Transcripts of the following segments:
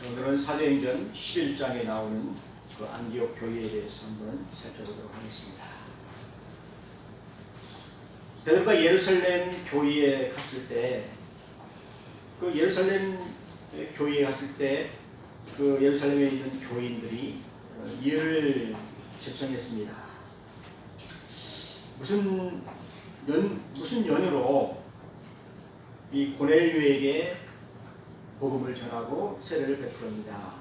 오늘은 사도행전 11장에 나오는 그 안디옥 교회에 대해서 한번 살펴보도록 하겠습니다. 베드로가 예루살렘 교회에 갔을 때, 그 예루살렘 교회에 갔을 때, 그 예루살렘에 있는 교인들이 이를 제청했습니다. 무슨 연유로 이 고넬료에게 복음을 전하고 세례를 베풀었습니다.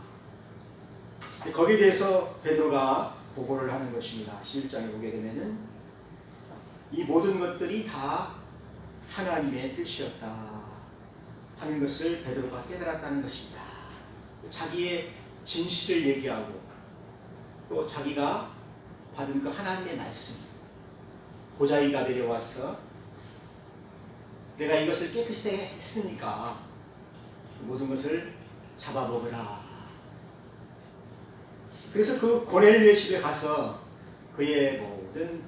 거기에 대해서 베드로가 보고를 하는 것입니다. 11장에 보게 되면은 이 모든 것들이 다 하나님의 뜻이었다 하는 것을 베드로가 깨달았다는 것입니다. 자기의 진실을 얘기하고 또 자기가 받은 그 하나님의 말씀, 보자기가 내려와서 내가 이것을 깨끗이 했으니까 모든 것을 잡아먹으라. 그래서 그 고넬료의 집에 가서 그의 모든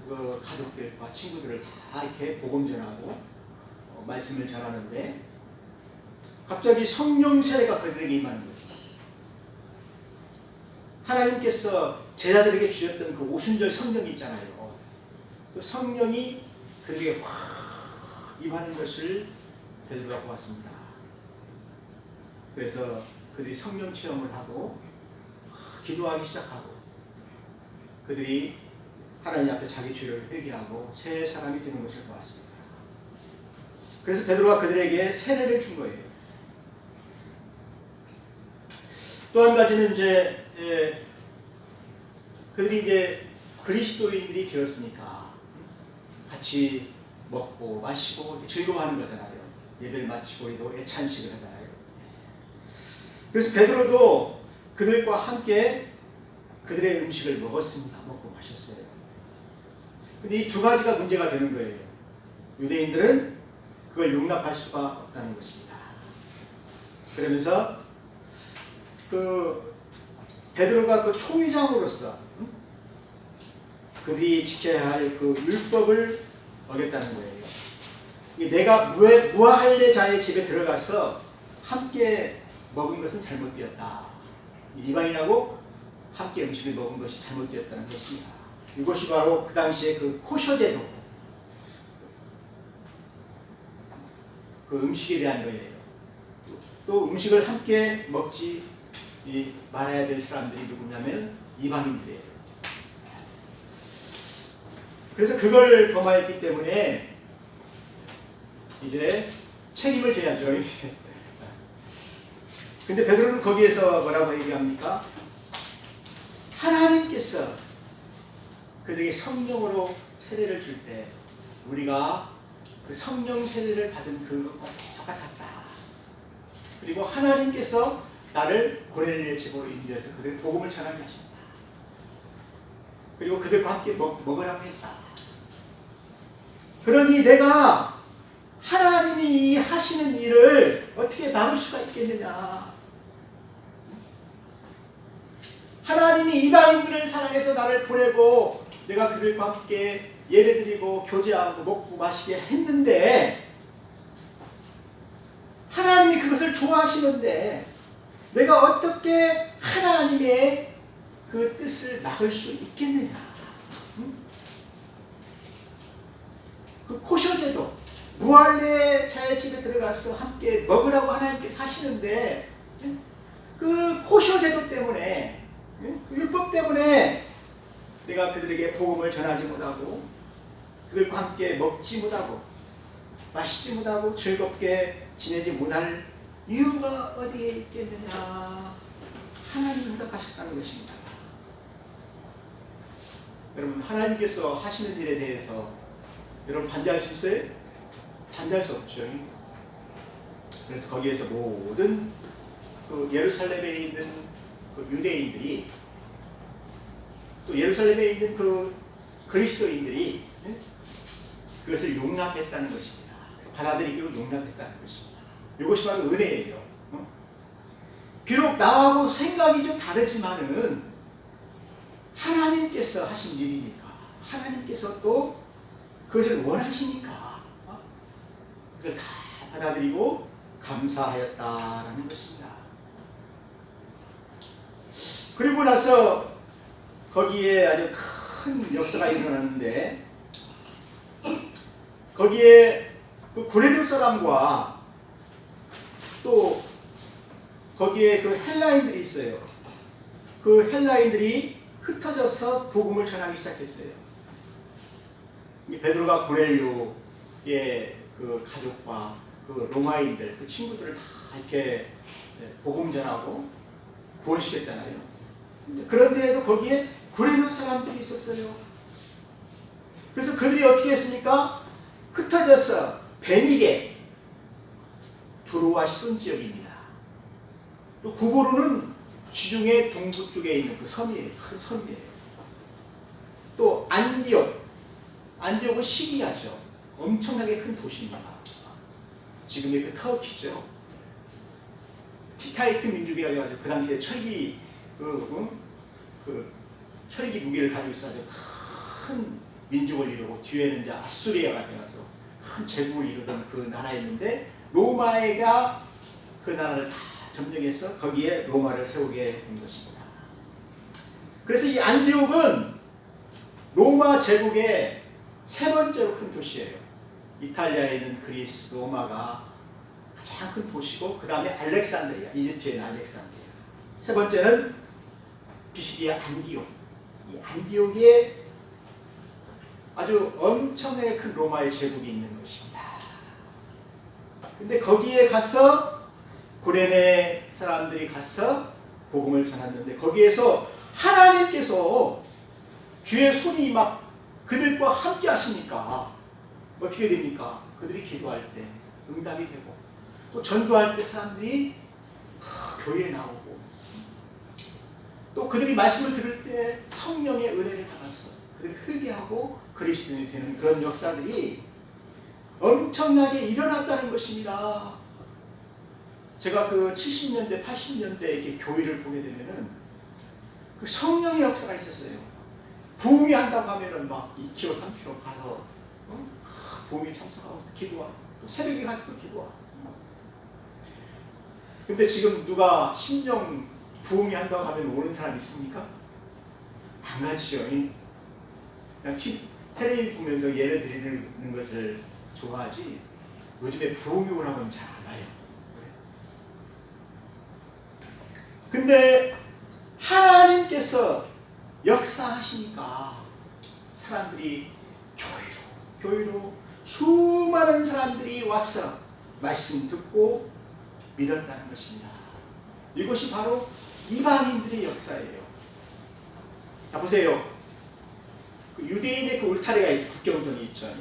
그 가족들과 친구들을 다 이렇게 복음 전하고 말씀을 전하는데 갑자기 성령 세례가 그들에게 임하는 거예요. 하나님께서 제자들에게 주셨던 그 오순절 성령이 있잖아요. 그 성령이 그들에게 확 임하는 것을 베드로가 보았습니다. 그래서 그들이 성령 체험을 하고 기도하기 시작하고 그들이 하나님 앞에 자기 죄를 회개하고 새 사람이 되는 것을 보았습니다. 그래서 베드로가 그들에게 세례를 준 거예요. 또 한 가지는 이제 그들이 이제 그리스도인들이 되었으니까 같이 먹고 마시고 즐거워하는 거잖아요. 예배를 마치고 우리도 애찬식을 하잖아요. 그래서 베드로도 그들과 함께 그들의 음식을 먹었습니다. 먹고 마셨어요. 근데 이 두 가지가 문제가 되는 거예요. 유대인들은 그걸 용납할 수가 없다는 것입니다. 그러면서 그 베드로가 그 초의장으로서 그들이 지켜야 할 그 율법을 어겼다는 거예요. 내가 무할례자의 집에 들어가서 함께 먹은 것은 잘못되었다. 이방인하고 함께 음식을 먹은 것이 잘못되었다는 것입니다. 이것이 바로 그 당시에 그 코셔제도, 그 음식에 대한 거예요. 또 음식을 함께 먹지 말아야 될 사람들이 누구냐면 이방인들이에요. 그래서 그걸 범하였기 때문에 이제 책임을 져야죠. 근데 베드로는 거기에서 뭐라고 얘기합니까? 하나님께서 그들에게 성령으로 세례를 줄 때 우리가 그 성령 세례를 받은 그것과 똑같았다. 그리고 하나님께서 나를 고넬료의 집으로 인도해서 그들의 복음을 전하게 하셨다. 그리고 그들과 함께 먹으라고 했다. 그러니 내가 하나님이 하시는 일을 어떻게 막을 수가 있겠느냐. 하나님이 이방인들을 사랑해서 나를 보내고 내가 그들과 함께 예배드리고 교제하고 먹고 마시게 했는데 하나님이 그것을 좋아하시는데 내가 어떻게 하나님의 그 뜻을 막을 수 있겠느냐. 그 코셔제도 무할례자의 집에 들어가서 함께 먹으라고 하나님께서 하시는데 그 코셔제도 때문에 그 율법 때문에 내가 그들에게 복음을 전하지 못하고 그들과 함께 먹지 못하고 마시지 못하고 즐겁게 지내지 못할 이유가 어디에 있겠느냐. 하나님이 허락하셨다는 것입니다. 여러분, 하나님께서 하시는 일에 대해서 여러분 반대할 수 있어요? 반대할 수 없죠. 그래서 거기에서 모든 그 예루살렘에 있는 그 유대인들이 또 예루살렘에 있는 그 그리스도인들이 그것을 용납했다는 것입니다. 받아들이기로 용납했다는 것입니다. 이것이 바로 은혜예요. 비록 나하고 생각이 좀 다르지만은 하나님께서 하신 일이니까 하나님께서 또 그것을 원하시니까 그것을 다 받아들이고 감사하였다라는 것입니다. 그리고 나서 거기에 아주 큰 역사가 일어났는데 거기에 그 구레네 사람과 또 거기에 그 헬라인들이 있어요. 그 헬라인들이 흩어져서 복음을 전하기 시작했어요. 베드로가 고넬료의 그 가족과 그 로마인들, 그 친구들을 다 이렇게 복음 전하고 구원시켰잖아요. 그런데도 거기에 구레네 사람들이 있었어요. 그래서 그들이 어떻게 했습니까? 흩어져서 베니게, 두로와 시돈 지역입니다. 또 구부르는 지중해 동부 쪽에 있는 그 섬이에요. 큰 섬이에요. 또 안디옥은 시리아죠. 엄청나게 큰 도시입니다. 지금의 그 터키죠. 티타이트 민족이라고 해가지고 그 당시에 철기 철기 무기를 가지고 있어서 큰 민족을 이루고 뒤에는 이제 아수리아가 되어서 큰 제국을 이루던 그 나라였는데 로마가 그 나라를 다 점령해서 거기에 로마를 세우게 된 것입니다. 그래서 이 안디옥은 로마 제국의 세 번째로 큰 도시예요. 이탈리아에 있는 그리스, 로마가 가장 큰 도시고 그 다음에 알렉산드리아, 이집트에 있는 알렉산드리아. 세 번째는 비시디아 안디옥. 이 안디옥에 아주 엄청나게 큰 로마의 제국이 있는 것입니다. 근데 거기에 가서 구레네 사람들이 가서 복음을 전했는데 거기에서 하나님께서 주의 손이 막 그들과 함께 하시니까 어떻게 됩니까? 그들이 기도할 때 응답이 되고 또 전도할 때 사람들이 교회에 나오고 또 그들이 말씀을 들을 때 성령의 은혜를 받아서 그들이 회개하고 그리스도인이 되는 그런 역사들이 엄청나게 일어났다는 것입니다. 제가 그 70년대, 80년대 이렇게 교회를 보게 되면은 그 성령의 역사가 있었어요. 부흥이 한다고 하면은 막 2km, 3km 가서 부흥에 참석하고 기도하고 또 새벽에 가서 또 기도하고. 근데 지금 누가 심령 부흥이 한다고 하면 오는 사람 있습니까? 안 가지죠. 그냥 텔레비전 보면서 예를 드리는 것을 좋아하지 요즘에 부흥이 오라고는 잘 안 와요. 근데 하나님께서 역사하시니까 사람들이 교회로 수많은 사람들이 와서 말씀 듣고 믿었다는 것입니다. 이것이 바로 이방인들의 역사예요. 자 보세요. 그 유대인의 그 울타리가 있죠. 국경선이 있죠.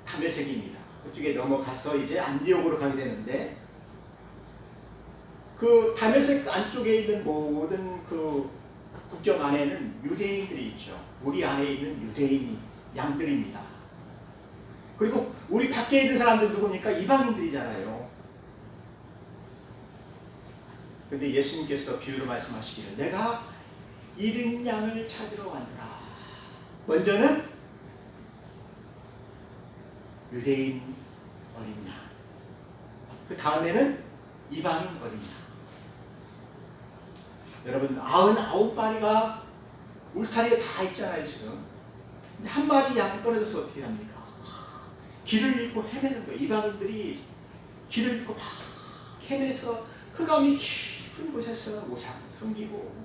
다메섹입니다. 그쪽에 넘어가서 이제 안디옥으로 가게 되는데 그 다메섹 안쪽에 있는 모든 그 국경 안에는 유대인들이 있죠. 우리 안에 있는 유대인 양들입니다. 그리고 우리 밖에 있는 사람들 누굽니까? 이방인들이잖아요. 근데 예수님께서 비유로 말씀하시기를 내가 잃은 양을 찾으러 왔노라. 먼저는 유대인 어린 양, 그 다음에는 이방인 어린 양. 여러분 99마리가 울타리에 다 있잖아요 지금. 근데 한 마리 양 떨어져서 어떻게 합니까? 길을 잃고 헤매는 거예요. 이방인들이 길을 잃고 막 헤매서 흑암이 깊은 곳에서 우상 섬기고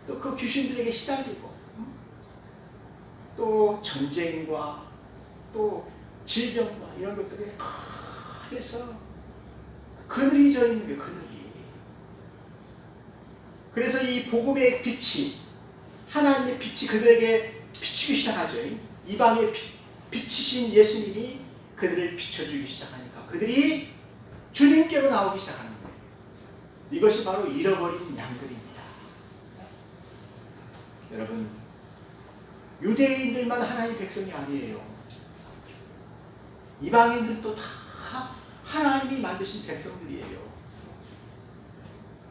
또 그 귀신들에게 시달리고 또 전쟁과 또 질병과 이런 것들에 해서 그늘이 져 있는 게 그늘이. 그래서 이 복음의 빛이 하나님의 빛이 그들에게 비추기 시작하죠. 이방의 빛이신 예수님이 그들을 비춰주기 시작하니까 그들이 주님께로 나오기 시작하는 거예요. 이것이 바로 잃어버린 양들입니다. 여러분 유대인들만 하나님의 백성이 아니에요. 이방인들도 다 하나님이 만드신 백성들이에요.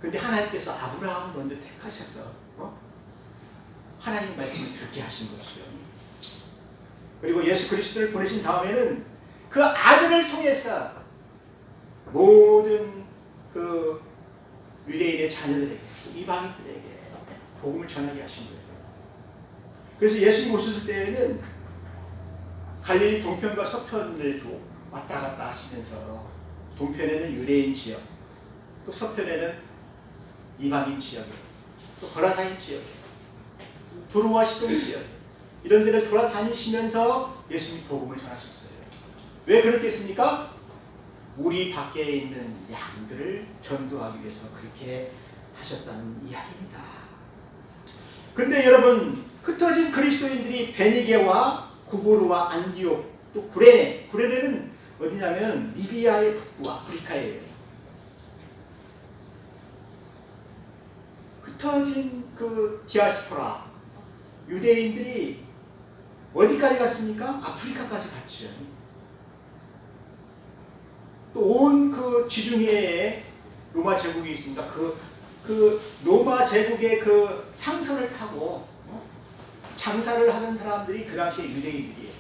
근데 하나님께서 아브라함을 먼저 택하셔서 하나님 말씀을 듣게 하신 것이요. 그리고 예수 그리스도를 보내신 다음에는 그 아들을 통해서 모든 그 유대인의 자녀들에게 이방인들에게 복음을 전하게 하신 거예요. 그래서 예수님 오셨을 때에는 갈릴리 동편과 서편을 왔다 갔다 하시면서 동편에는 유대인 지역, 또 서편에는 이방인 지역, 또 거라사인 지역, 두루와 시돈 지역, 이런 데를 돌아다니시면서 예수님 복음을 전하셨어요. 왜 그렇겠습니까? 우리 밖에 있는 양들을 전도하기 위해서 그렇게 하셨다는 이야기입니다. 근데 여러분, 흩어진 그리스도인들이 베니게와 구보르와 안디옥, 또 구레네는 어디냐면 리비아의 북부 아프리카예요. 흩어진 그 디아스포라 유대인들이 어디까지 갔습니까? 아프리카까지 갔죠. 또 온 그 지중해에 로마 제국이 있습니다. 그 로마 제국의 그 상선을 타고 장사를 하는 사람들이 그 당시에 유대인들이에요.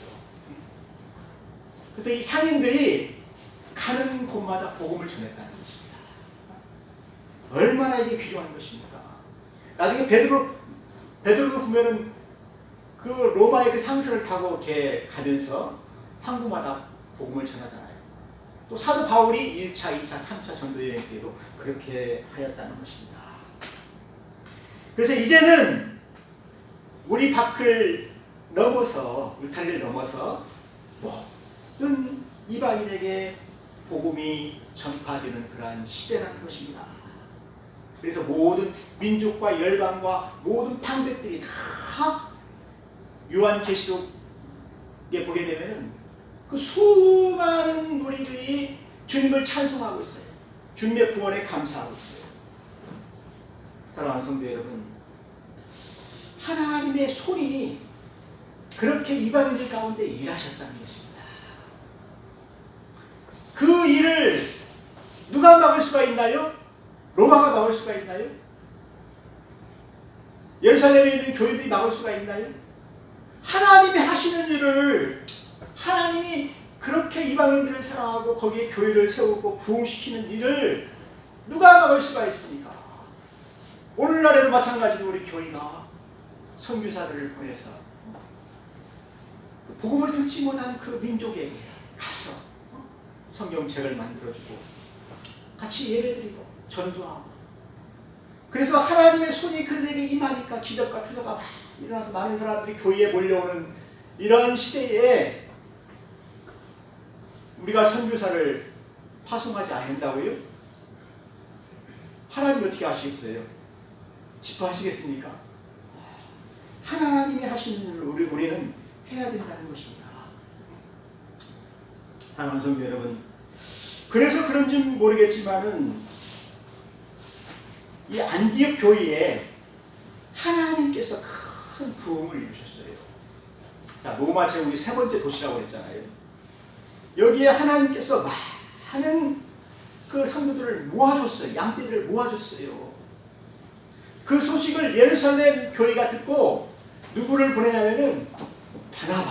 그래서 이 상인들이 가는 곳마다 복음을 전했다는 것입니다. 얼마나 이게 귀중한 것입니까? 나중에 베드로도 보면은 그 로마의 그 상선을 타고 이렇게 가면서 항구마다 복음을 전하잖아요. 또 사도 바울이 1차, 2차, 3차 전도 여행 때도 그렇게 하였다는 것입니다. 그래서 이제는 우리 밖을 넘어서, 울타리를 넘어서 모든 이방인에게 복음이 전파되는 그러한 시대라는 것입니다. 그래서 모든 민족과 열방과 모든 방백들이 다 요한계시록에 보게 되면은 그 수많은 무리들이 주님을 찬송하고 있어요. 주님의 구원에 감사하고 있어요. 사랑하는 성도 여러분, 하나님의 손이 그렇게 이방인들 가운데 일하셨다는 것입니다. 그 일을 누가 막을 수가 있나요? 로마가 막을 수가 있나요? 예루살렘에 있는 교회들이 막을 수가 있나요? 하나님이 하시는 일을, 하나님이 그렇게 이방인들을 사랑하고 거기에 교회를 세우고 부흥시키는 일을 누가 막을 수가 있습니까? 오늘날에도 마찬가지로 우리 교회가 선교사들을 보내서 복음을 듣지 못한 그 민족에게 가서 성경책을 만들어주고 같이 예배드리고 전도하고, 그래서 하나님의 손이 그들에게 임하니까 기적과 표적가 막 일어나서 많은 사람들이 교회에 몰려오는 이런 시대에 우리가 선교사를 파송하지 않는다고요? 하나님 어떻게 하시겠어요? 기뻐하시겠습니까? 하나님이 하시는 일을 우리는 해야 된다는 것입니다. 사랑하는 성도 여러분, 그래서 그런지 모르겠지만은 이 안디옥 교회에 하나님께서 큰 부흥을 이루셨어요. 자, 로마 제국이 세 번째 도시라고 그랬잖아요. 여기에 하나님께서 많은 그 성도들을 모아줬어요. 양떼들을 모아줬어요. 그 소식을 예루살렘 교회가 듣고 누구를 보내냐면은 바나바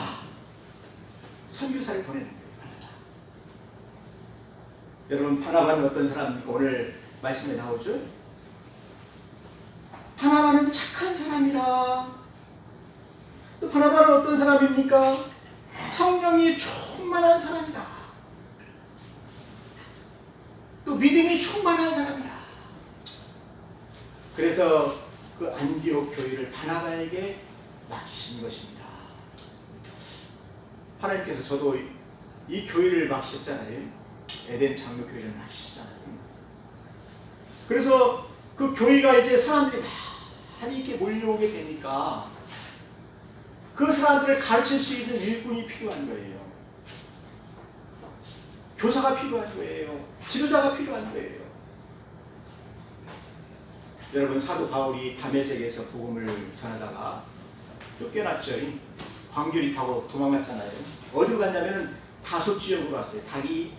선교사를 보내는 거예요. 여러분, 바나바는 어떤 사람입니까? 오늘 말씀에 나오죠. 바나바는 착한 사람이라. 또 바나바는 어떤 사람입니까? 성령이 충만한 사람이라. 또 믿음이 충만한 사람이라. 그래서 그 안디옥 교회를 바나바에게 맡기신 것입니다. 하나님께서 저도 이 교회를 맡기셨잖아요. 에덴 장로교회를 맡기셨잖아요. 그래서 그 교회가 이제 사람들이 많이 이렇게 몰려오게 되니까 그 사람들을 가르칠 수 있는 일꾼이 필요한 거예요. 교사가 필요한 거예요. 지도자가 필요한 거예요. 여러분, 사도 바울이 다메섹에서 복음을 전하다가 쫓겨났죠. 광교리 타고 도망갔잖아요. 어디로 갔냐면 다소 지역으로 왔어요. 자기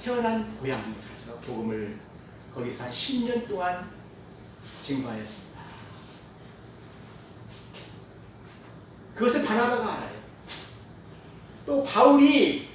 태어난 고향에 가서 복음을 거기서 한 10년 동안 증거하였습니다. 그것을 바나바가 알아요. 또 바울이